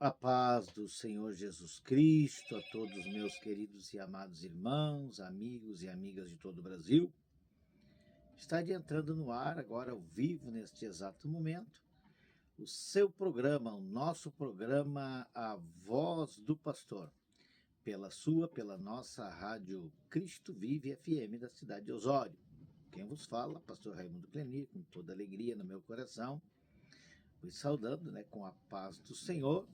A paz do Senhor Jesus Cristo a todos os meus queridos e amados irmãos, amigos e amigas de todo o Brasil. Está entrando no ar agora ao vivo, neste exato momento, o seu programa, o nosso programa A Voz do Pastor, pela nossa rádio Cristo Vive FM da cidade de Osório. Quem vos fala, pastor Raimundo Clenir, com toda alegria no meu coração, vos saudando, com a paz do Senhor.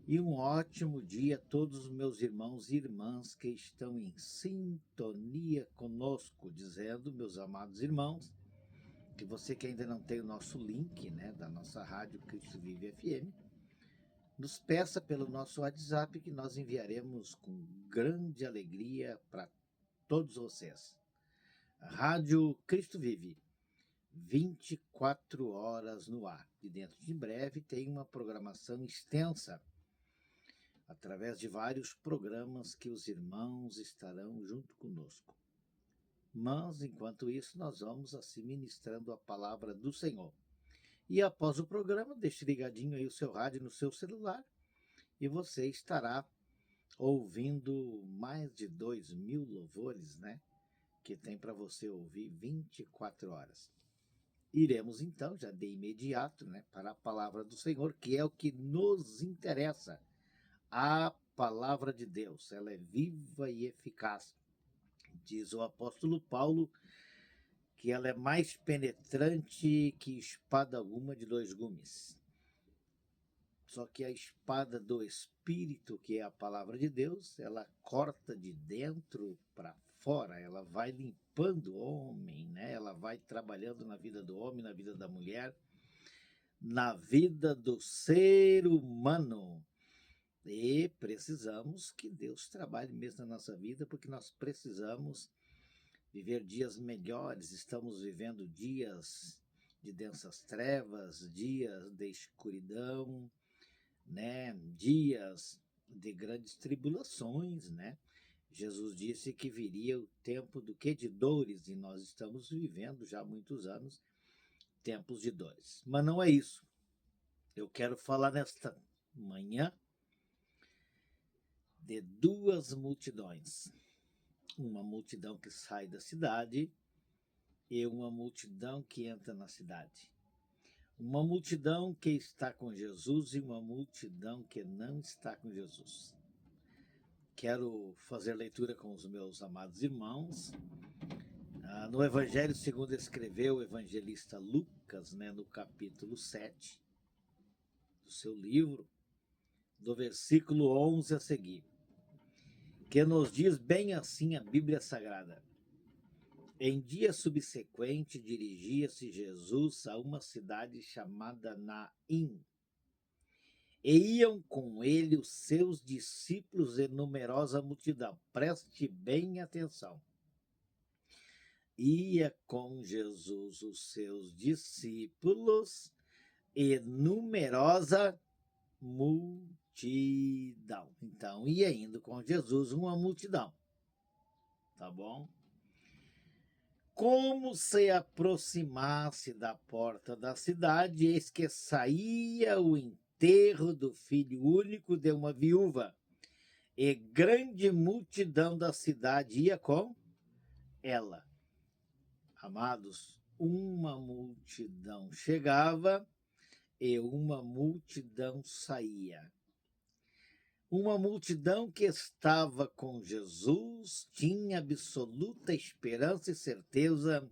E um ótimo dia a todos os meus irmãos e irmãs que estão em sintonia conosco, dizendo, meus amados irmãos, que você que ainda não tem o nosso link, da nossa rádio Cristo Vive FM, nos peça pelo nosso WhatsApp que nós enviaremos com grande alegria para todos vocês. Rádio Cristo Vive, 24 horas no ar. E dentro de breve tem uma programação extensa, através de vários programas que os irmãos estarão junto conosco. Mas, enquanto isso, nós vamos assim ministrando a palavra do Senhor. E após o programa, deixe ligadinho aí o seu rádio no seu celular e você estará ouvindo mais de 2.000 louvores, que tem para você ouvir 24 horas. Iremos então, já de imediato, para a palavra do Senhor, que é o que nos interessa. A palavra de Deus, ela é viva e eficaz. Diz o apóstolo Paulo que ela é mais penetrante que espada alguma de dois gumes. Só que a espada do Espírito, que é a palavra de Deus, ela corta de dentro para fora, ela vai limpando o homem, ela vai trabalhando na vida do homem, na vida da mulher, na vida do ser humano. E precisamos que Deus trabalhe mesmo na nossa vida, porque nós precisamos viver dias melhores. Estamos vivendo dias de densas trevas, dias de escuridão, dias de grandes tribulações, Jesus disse que viria o tempo do que? De dores, e nós estamos vivendo já há muitos anos tempos de dores. Mas não é isso. Eu quero falar nesta manhã de duas multidões. Uma multidão que sai da cidade e uma multidão que entra na cidade. Uma multidão que está com Jesus e uma multidão que não está com Jesus. Quero fazer leitura com os meus amados irmãos. No Evangelho segundo escreveu o evangelista Lucas, no capítulo 7 do seu livro, do versículo 11 a seguir, que nos diz bem assim a Bíblia Sagrada. Em dia subsequente, dirigia-se Jesus a uma cidade chamada Naim, e iam com ele os seus discípulos e numerosa multidão. Preste bem atenção. Ia com Jesus os seus discípulos e numerosa multidão. Então, ia indo com Jesus uma multidão. Tá bom? Como se aproximasse da porta da cidade, eis que saía o enterro do filho único de uma viúva, e grande multidão da cidade ia com ela. Amados, uma multidão chegava e uma multidão saía. Uma multidão que estava com Jesus tinha absoluta esperança e certeza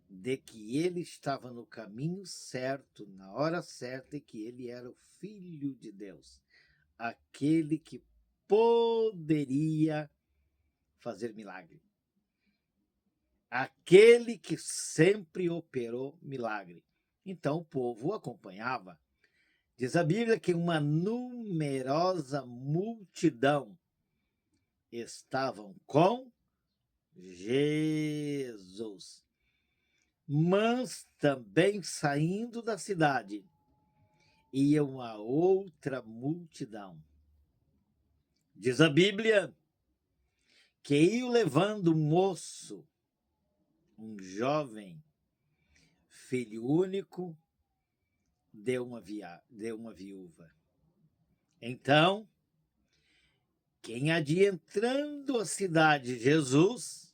de que ele estava no caminho certo, na hora certa, e que ele era o Filho de Deus, aquele que poderia fazer milagre, aquele que sempre operou milagre. Então o povo o acompanhava. Diz a Bíblia que uma numerosa multidão estavam com Jesus. Mas também saindo da cidade, ia uma outra multidão. Diz a Bíblia que ia levando um moço, um jovem, filho único de uma viúva. Então, quem adentrando a cidade de Jesus,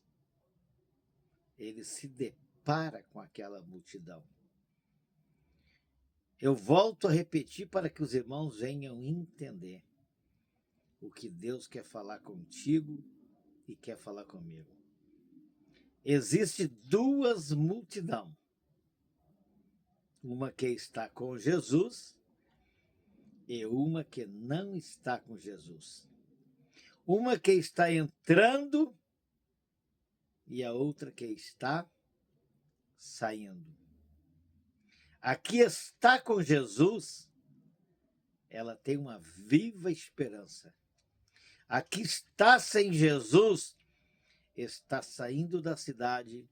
ele se depara com aquela multidão. Eu volto a repetir para que os irmãos venham entender o que Deus quer falar contigo e quer falar comigo. Existe duas multidões. Uma que está com Jesus e uma que não está com Jesus. Uma que está entrando e a outra que está saindo. A que está com Jesus, ela tem uma viva esperança. A que está sem Jesus, está saindo da cidade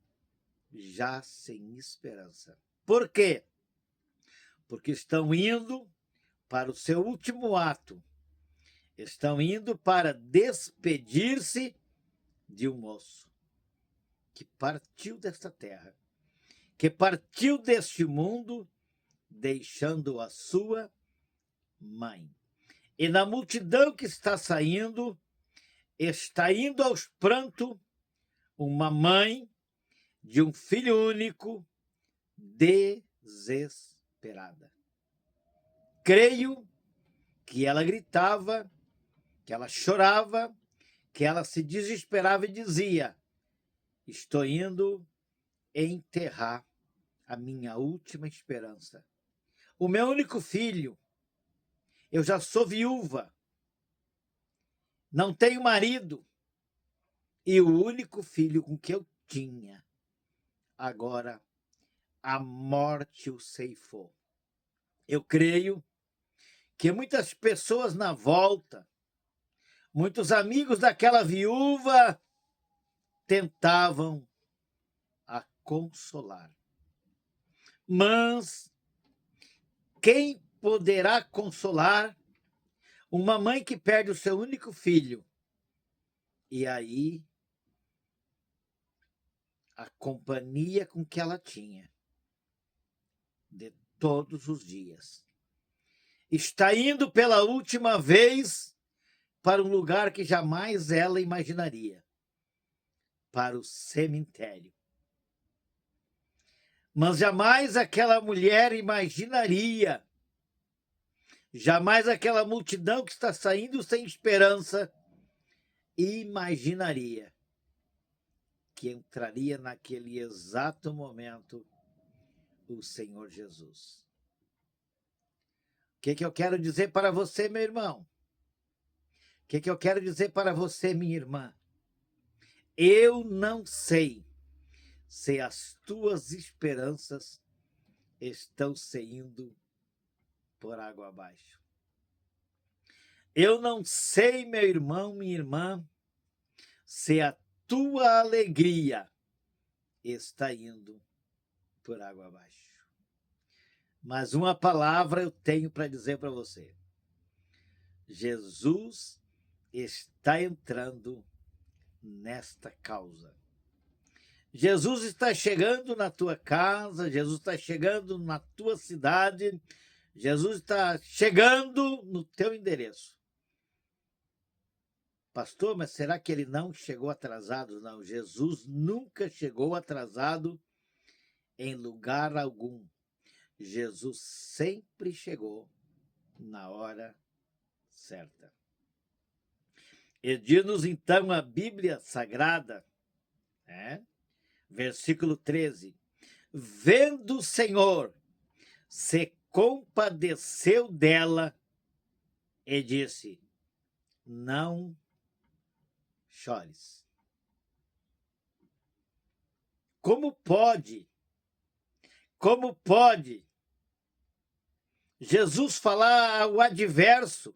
já sem esperança. Por quê? Porque estão indo para o seu último ato. Estão indo para despedir-se de um moço que partiu desta terra, que partiu deste mundo, deixando a sua mãe. E na multidão que está saindo, está indo aos prantos uma mãe de um filho único, desesperada. Creio que ela gritava, que ela chorava, que ela se desesperava e dizia: estou indo enterrar a minha última esperança. O meu único filho, eu já sou viúva, não tenho marido, e o único filho com que eu tinha, agora a morte o ceifou. Eu creio que muitas pessoas na volta, muitos amigos daquela viúva tentavam a consolar. Mas quem poderá consolar uma mãe que perde o seu único filho? E aí, a companhia com que ela tinha de todos os dias. Está indo pela última vez para um lugar que jamais ela imaginaria, para o cemitério. Mas jamais aquela mulher imaginaria, jamais aquela multidão que está saindo sem esperança, imaginaria que entraria naquele exato momento o Senhor Jesus. O que eu quero dizer para você, meu irmão? O que eu quero dizer para você, minha irmã? Eu não sei se as tuas esperanças estão saindo por água abaixo. Eu não sei, meu irmão, minha irmã, se a tua alegria está indo por água abaixo. Mas uma palavra eu tenho para dizer para você. Jesus está entrando nesta causa. Jesus está chegando na tua casa, Jesus está chegando na tua cidade, Jesus está chegando no teu endereço. Pastor, mas será que ele não chegou atrasado? Não, Jesus nunca chegou atrasado em lugar algum. Jesus sempre chegou na hora certa. E diz-nos então a Bíblia Sagrada, versículo 13, vendo o Senhor, se compadeceu dela e disse, não chores. Como pode Jesus falar o adverso?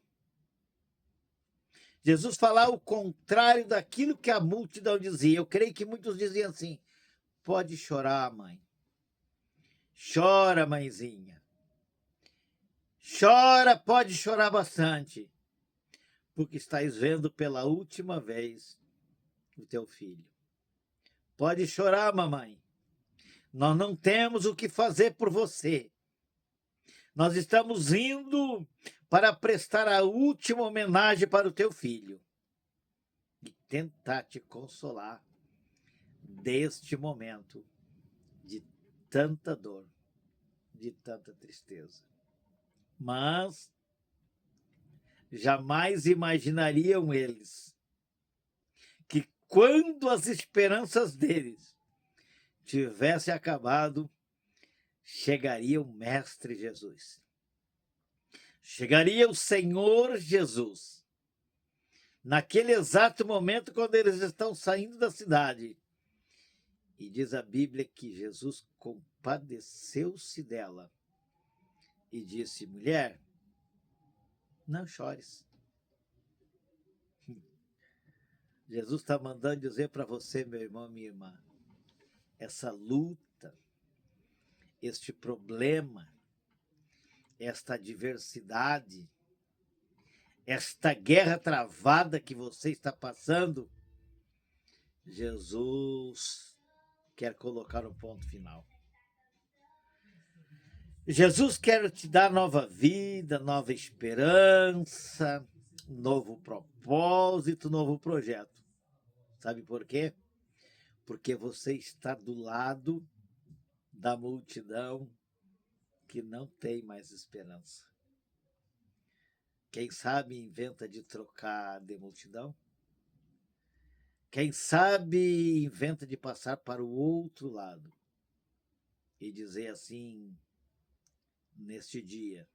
Jesus falar o contrário daquilo que a multidão dizia. Eu creio que muitos diziam assim, pode chorar, mãe. Chora, mãezinha. Chora, pode chorar bastante. Porque estás vendo pela última vez o teu filho. Pode chorar, mamãe. Nós não temos o que fazer por você. Nós estamos indo para prestar a última homenagem para o teu filho e tentar te consolar deste momento de tanta dor, de tanta tristeza. Mas jamais imaginariam eles que quando as esperanças deles tivessem acabado, chegaria o Mestre Jesus. Chegaria o Senhor Jesus. Naquele exato momento, quando eles estão saindo da cidade. E diz a Bíblia que Jesus compadeceu-se dela e disse: mulher, não chores. Jesus está mandando dizer para você, meu irmão, minha irmã, essa luta, este problema, esta adversidade, esta guerra travada que você está passando, Jesus quer colocar um ponto final. Jesus quer te dar nova vida, nova esperança, novo propósito, novo projeto. Sabe por quê? Porque você está do lado da multidão que não tem mais esperança. Quem sabe inventa de trocar de multidão? Quem sabe inventa de passar para o outro lado e dizer assim, neste dia,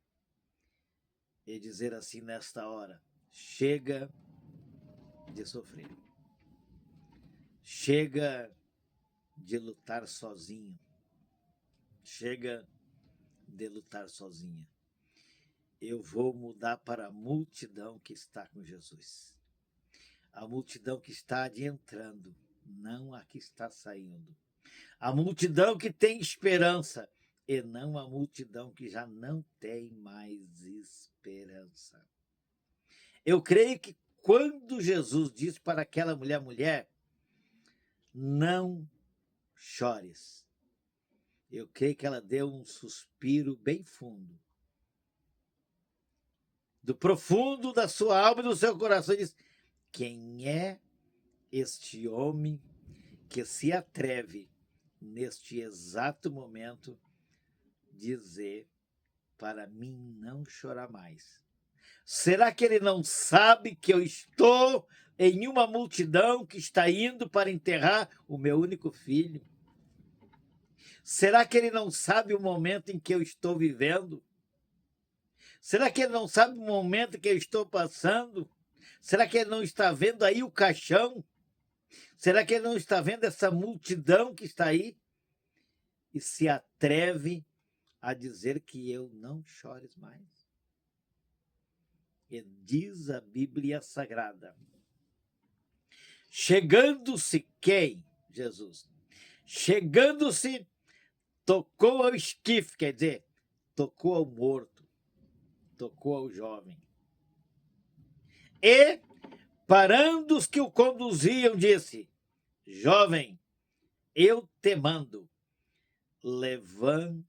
e dizer assim nesta hora: chega de sofrer. Chega de lutar sozinho. Chega de lutar sozinha. Eu vou mudar para a multidão que está com Jesus. A multidão que está adentrando, não a que está saindo. A multidão que tem esperança e não a multidão que já não tem mais esperança. Eu creio que quando Jesus disse para aquela mulher, não chores, eu creio que ela deu um suspiro bem fundo. Do profundo da sua alma e do seu coração, diz: quem é este homem que se atreve, neste exato momento, dizer para mim não chorar mais? Será que ele não sabe que eu estou em uma multidão que está indo para enterrar o meu único filho? Será que ele não sabe o momento em que eu estou vivendo? Será que ele não sabe o momento que eu estou passando? Será que ele não está vendo aí o caixão? Será que ele não está vendo essa multidão que está aí? E se atreve a dizer que eu não chores mais. E diz a Bíblia Sagrada: chegando-se quem? Jesus. Chegando-se, tocou ao esquife, quer dizer, tocou ao morto, tocou ao jovem. E, parando os que o conduziam, disse: jovem, eu te mando, levanta-te.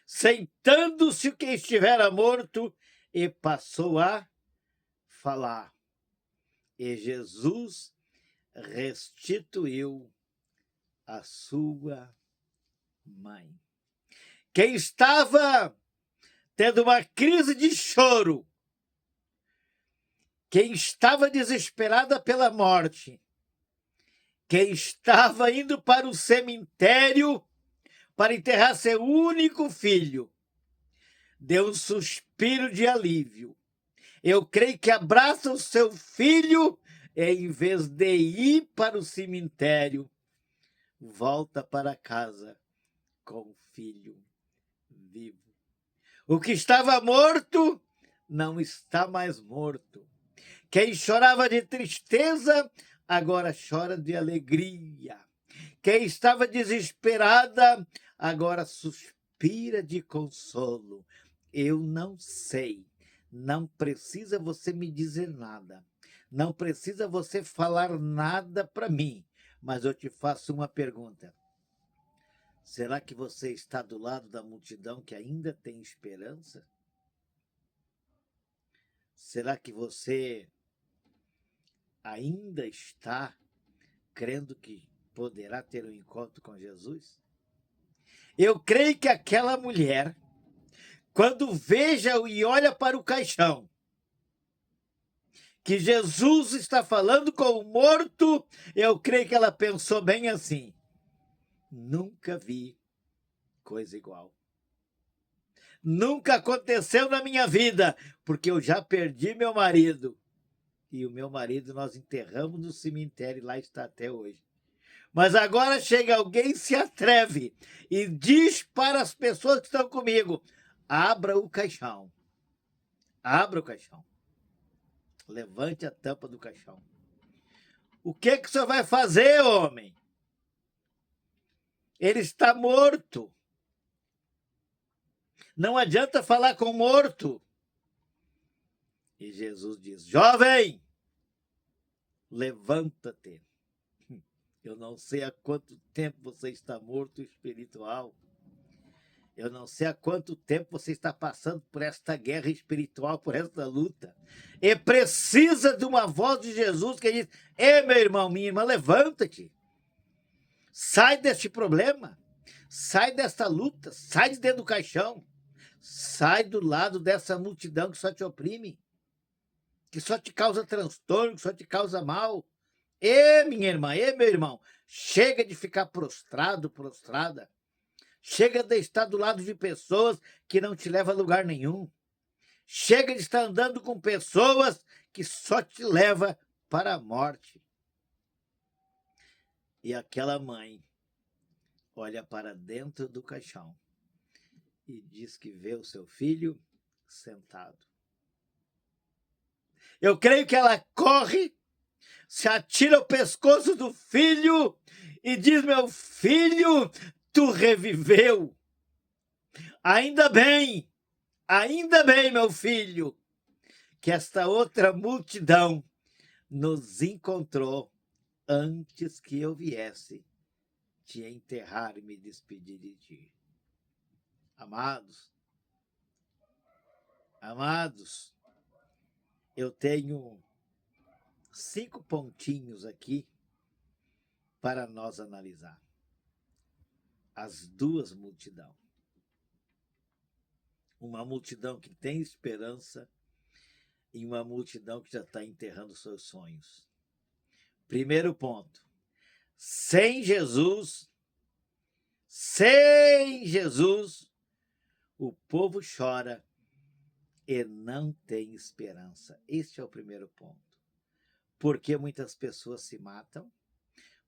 Sentando-se o que estivera morto, e passou a falar. E Jesus restituiu a sua mãe. Quem estava tendo uma crise de choro, quem estava desesperada pela morte, quem estava indo para o cemitério para enterrar seu único filho, deu um suspiro de alívio. Eu creio que abraça o seu filho e, em vez de ir para o cemitério, volta para casa com o filho vivo. O que estava morto não está mais morto. Quem chorava de tristeza, agora chora de alegria. Quem estava desesperada, agora suspira de consolo. Eu não sei, não precisa você me dizer nada, não precisa você falar nada para mim, mas eu te faço uma pergunta. Será que você está do lado da multidão que ainda tem esperança? Será que você ainda está crendo que poderá ter um encontro com Jesus? Eu creio que aquela mulher, quando veja e olha para o caixão, que Jesus está falando com o morto, eu creio que ela pensou bem assim: nunca vi coisa igual. Nunca aconteceu na minha vida, porque eu já perdi meu marido. E o meu marido nós enterramos no cemitério e lá está até hoje. Mas agora chega alguém, se atreve e diz para as pessoas que estão comigo: abra o caixão. Abra o caixão. Levante a tampa do caixão. O que o senhor vai fazer, homem? Ele está morto. Não adianta falar com morto. E Jesus diz: jovem, levanta-te. Eu não sei há quanto tempo você está morto espiritual. Eu não sei há quanto tempo você está passando por esta guerra espiritual, por esta luta. E precisa de uma voz de Jesus que diz: ei, meu irmão, minha irmã, levanta-te. Sai deste problema. Sai desta luta. Sai de dentro do caixão. Sai do lado dessa multidão que só te oprime, que só te causa transtorno, que só te causa mal. E minha irmã, e meu irmão, chega de ficar prostrado, prostrada. Chega de estar do lado de pessoas que não te levam a lugar nenhum. Chega de estar andando com pessoas que só te levam para a morte. E aquela mãe olha para dentro do caixão e diz que vê o seu filho sentado. Eu creio que ela corre, se atira ao pescoço do filho e diz: meu filho, tu reviveu. Ainda bem, meu filho, que esta outra multidão nos encontrou antes que eu viesse te enterrar e me despedir de ti. Amados, eu tenho 5 pontinhos aqui para nós analisar. As duas multidões. Uma multidão que tem esperança e uma multidão que já está enterrando seus sonhos. Primeiro ponto: sem Jesus, o povo chora e não tem esperança. Este é o primeiro ponto. Porque muitas pessoas se matam,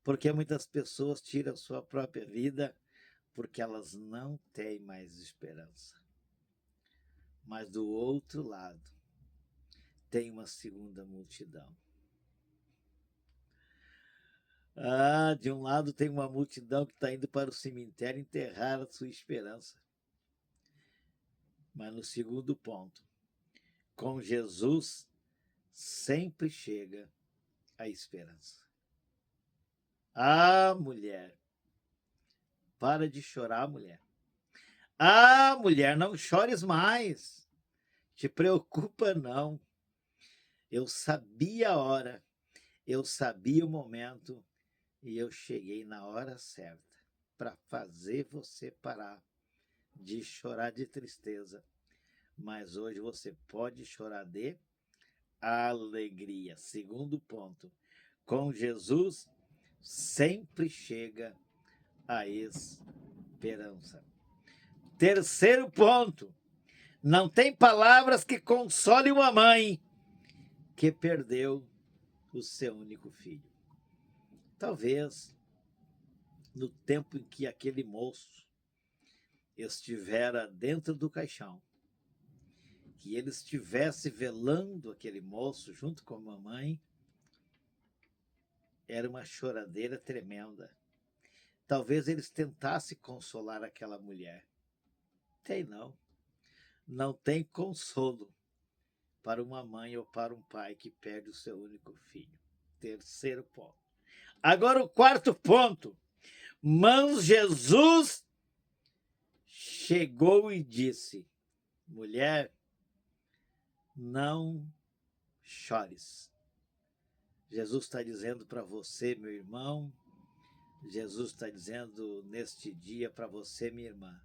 porque muitas pessoas tiram sua própria vida, porque elas não têm mais esperança. Mas do outro lado, tem uma segunda multidão. De um lado tem uma multidão que está indo para o cemitério enterrar a sua esperança. Mas no segundo ponto, com Jesus sempre chega a esperança. Mulher, para de chorar, mulher. Mulher, não chores mais. Te preocupa, não. Eu sabia a hora, eu sabia o momento, e eu cheguei na hora certa para fazer você parar de chorar de tristeza. Mas hoje você pode chorar de alegria. Segundo ponto, com Jesus sempre chega a esperança. Terceiro ponto, não tem palavras que consolem uma mãe que perdeu o seu único filho. Talvez no tempo em que aquele moço estivera dentro do caixão, que ele estivesse velando aquele moço junto com a mamãe, era uma choradeira tremenda. Talvez eles tentassem consolar aquela mulher. Não tem consolo para uma mãe ou para um pai que perde o seu único filho. Terceiro ponto. Agora o quarto ponto. Mas Jesus chegou e disse: mulher, não chores. Jesus está dizendo para você, meu irmão, Jesus está dizendo neste dia para você, minha irmã,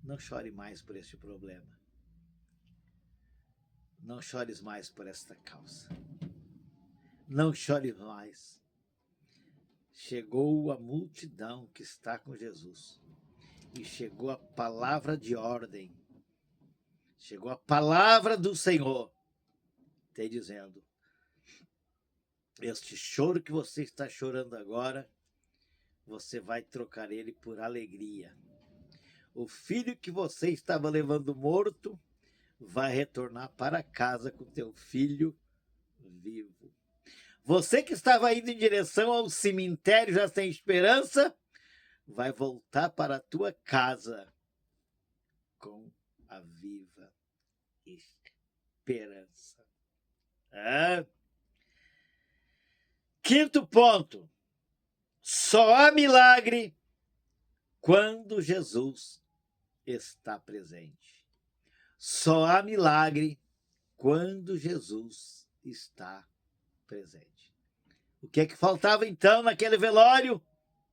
não chore mais por este problema. Não chores mais por esta causa. Não chore mais. Chegou a multidão que está com Jesus. E chegou a palavra de ordem. Chegou a palavra do Senhor. Te dizendo, este choro que você está chorando agora, você vai trocar ele por alegria. O filho que você estava levando morto vai retornar para casa com teu filho vivo. Você que estava indo em direção ao cemitério já sem esperança, vai voltar para a tua casa com a viva esperança. Quinto ponto. Só há milagre quando Jesus está presente. Só há milagre quando Jesus está presente. O que é que faltava então naquele velório?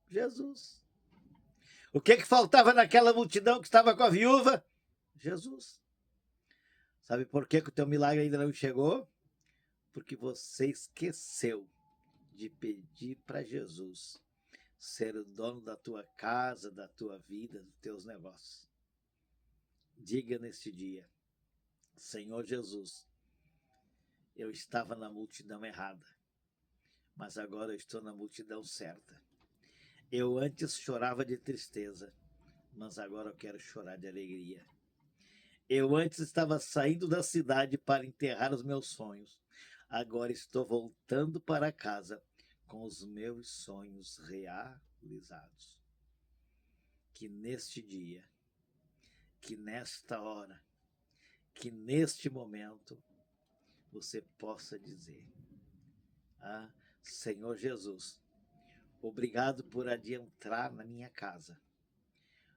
Jesus. O que é que faltava naquela multidão que estava com a viúva? Jesus. Sabe por que o teu milagre ainda não chegou? Porque você esqueceu de pedir para Jesus ser o dono da tua casa, da tua vida, dos teus negócios. Diga neste dia, Senhor Jesus, eu estava na multidão errada, mas agora eu estou na multidão certa. Eu antes chorava de tristeza, mas agora eu quero chorar de alegria. Eu antes estava saindo da cidade para enterrar os meus sonhos. Agora estou voltando para casa com os meus sonhos realizados. Que neste dia, que nesta hora, que neste momento, você possa dizer, Senhor Jesus, obrigado por adentrar na minha casa.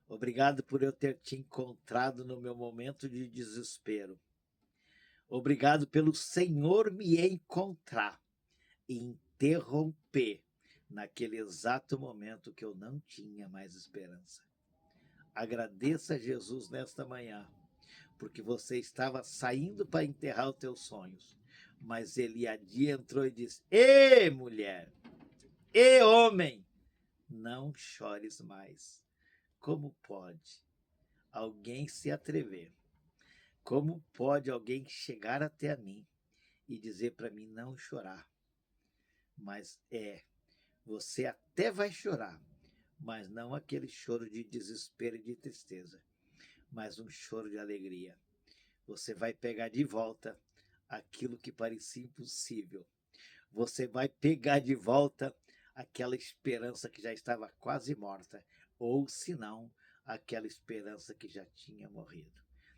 Obrigado por eu ter te encontrado no meu momento de desespero. Obrigado pelo Senhor me encontrar e interromper naquele exato momento que eu não tinha mais esperança. Agradeça a Jesus nesta manhã, porque você estava saindo para enterrar os teus sonhos, mas ele adentrou e disse, ei, mulher, ei, homem, não chores mais. Como pode alguém se atrever? Como pode alguém chegar até mim e dizer para mim não chorar? Mas você até vai chorar, mas não aquele choro de desespero e de tristeza, mas um choro de alegria. Você vai pegar de volta aquilo que parecia impossível. Você vai pegar de volta aquela esperança que já estava quase morta, ou se não, aquela esperança que já tinha morrido.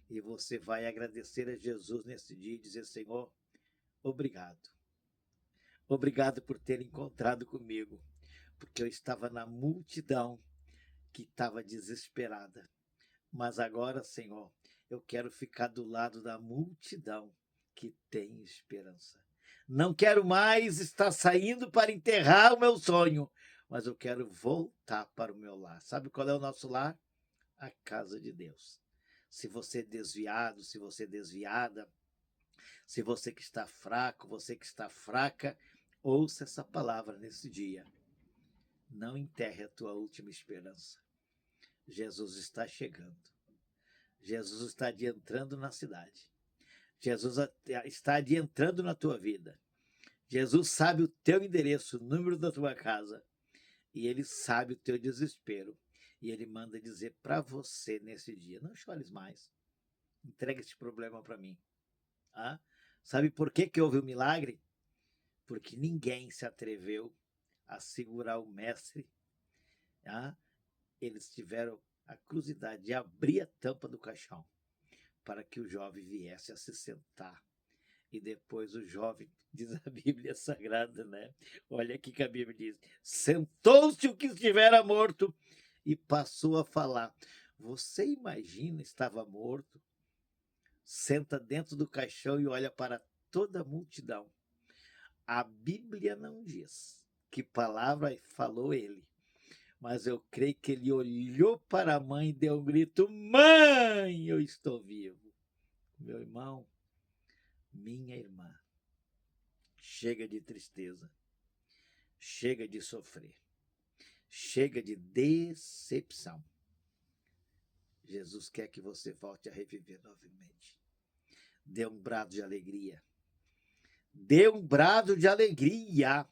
E você vai agradecer a Jesus nesse dia e dizer, Senhor, obrigado. Obrigado por ter encontrado comigo, porque eu estava na multidão que estava desesperada. Mas agora, Senhor, eu quero ficar do lado da multidão que tem esperança. Não quero mais estar saindo para enterrar o meu sonho, mas eu quero voltar para o meu lar. Sabe qual é o nosso lar? A casa de Deus. Se você é desviado, se você é desviada, se você que está fraco, você que está fraca, ouça essa palavra nesse dia. Não enterre a tua última esperança. Jesus está chegando. Jesus está adentrando na cidade. Jesus está adentrando na tua vida. Jesus sabe o teu endereço, o número da tua casa. E ele sabe o teu desespero. E ele manda dizer para você nesse dia, não chores mais. Entrega esse problema para mim. Sabe por que houve o milagre? Porque ninguém se atreveu a segurar o mestre. Eles tiveram a curiosidade de abrir a tampa do caixão para que o jovem viesse a se sentar. E depois o jovem, diz a Bíblia Sagrada, né? Olha aqui que a Bíblia diz, sentou-se o que estivera morto e passou a falar. Você imagina, estava morto, senta dentro do caixão e olha para toda a multidão. A Bíblia não diz que palavra falou ele, mas eu creio que ele olhou para a mãe e deu um grito: Mãe, eu estou vivo. Meu irmão, minha irmã, chega de tristeza, chega de sofrer, chega de decepção. Jesus quer que você volte a reviver novamente. Dê um brado de alegria. Dê um brado de alegria.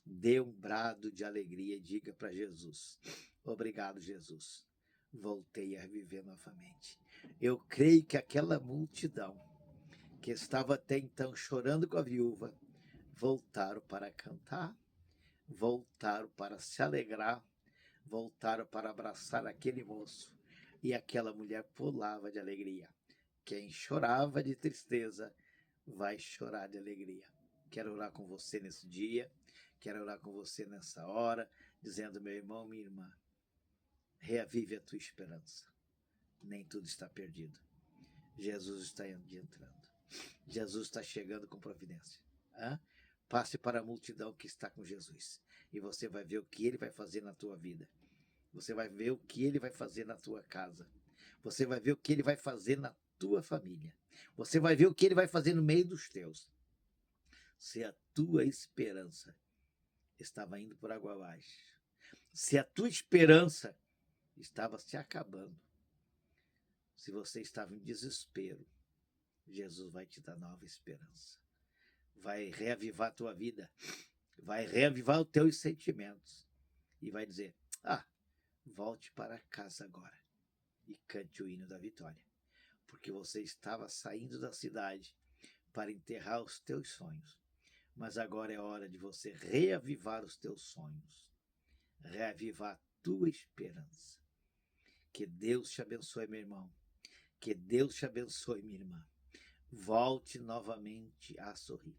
Dê um brado de alegria e diga para Jesus: obrigado, Jesus. Voltei a viver novamente. Eu creio que aquela multidão que estava até então chorando com a viúva, voltaram para cantar, voltaram para se alegrar, voltaram para abraçar aquele moço. E aquela mulher pulava de alegria. Quem chorava de tristeza vai chorar de alegria. Quero orar com você nesse dia, quero orar com você nessa hora, dizendo: meu irmão, minha irmã, reavive a tua esperança. Nem tudo está perdido. Jesus está entrando. Jesus está chegando com providência. Passe para a multidão que está com Jesus. E você vai ver o que ele vai fazer na tua vida. Você vai ver o que ele vai fazer na tua casa. Você vai ver o que ele vai fazer na tua família. Você vai ver o que ele vai fazer no meio dos teus. Se a tua esperança estava indo por água abaixo, se a tua esperança estava se acabando, se você estava em desespero, Jesus vai te dar nova esperança. Vai reavivar a tua vida, vai reavivar os teus sentimentos e vai dizer: volte para casa agora e cante o hino da vitória, porque você estava saindo da cidade para enterrar os teus sonhos, mas agora é hora de você reavivar os teus sonhos, reavivar a tua esperança. Que Deus te abençoe, meu irmão. Que Deus te abençoe, minha irmã. Volte novamente a sorrir.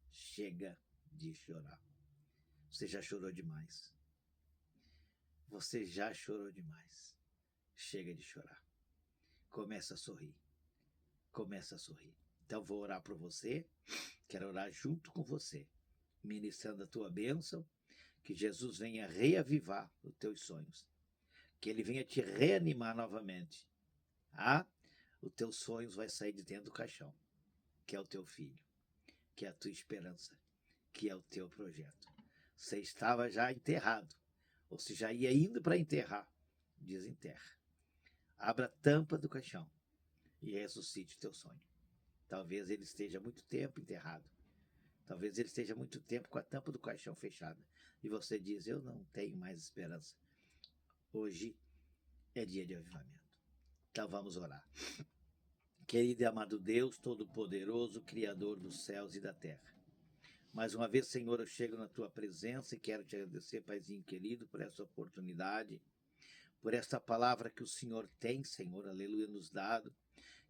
Chega de chorar. Você já chorou demais. Você já chorou demais. Chega de chorar. Começa a sorrir. Começa a sorrir. Então vou orar por você. Quero orar junto com você, ministrando a tua bênção. Que Jesus venha reavivar os teus sonhos. Que ele venha te reanimar novamente. Os teus sonhos vai sair de dentro do caixão, que é o teu filho, que é a tua esperança, que é o teu projeto. Você estava já enterrado, ou se já ia indo para enterrar, desenterra. Abra a tampa do caixão e ressuscite o teu sonho. Talvez ele esteja muito tempo enterrado. Talvez ele esteja muito tempo com a tampa do caixão fechada. E você diz: eu não tenho mais esperança. Hoje é dia de avivamento. Então vamos orar. Querido e amado Deus, Todo-Poderoso, Criador dos céus e da terra. Mais uma vez, Senhor, eu chego na tua presença e quero te agradecer, Paizinho querido, por essa oportunidade, por esta palavra que o Senhor tem, Senhor, aleluia, nos dado,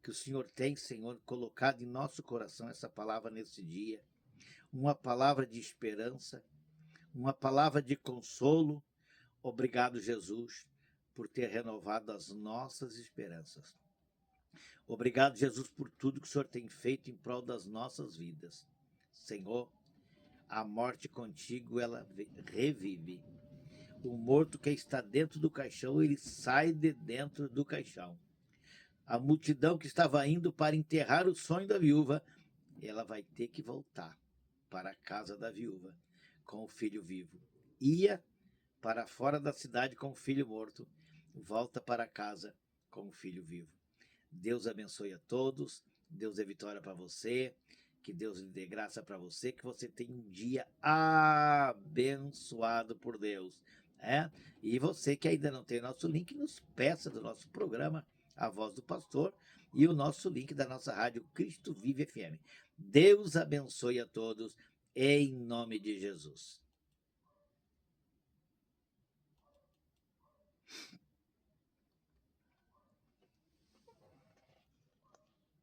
que o Senhor tem, Senhor, colocado em nosso coração essa palavra nesse dia, uma palavra de esperança, uma palavra de consolo. Obrigado, Jesus, por ter renovado as nossas esperanças. Obrigado, Jesus, por tudo que o Senhor tem feito em prol das nossas vidas. Senhor, a morte contigo, ela revive. O morto que está dentro do caixão, ele sai de dentro do caixão. A multidão que estava indo para enterrar o sonho da viúva, ela vai ter que voltar para a casa da viúva com o filho vivo. Ia para fora da cidade com o filho morto, volta para casa com o filho vivo. Deus abençoe a todos, Deus dê vitória para você, que Deus lhe dê graça para você, que você tenha um dia abençoado por Deus. E você que ainda não tem o nosso link, nos peça do nosso programa A Voz do Pastor e o nosso link da nossa rádio Cristo Vive FM. Deus abençoe a todos, em nome de Jesus.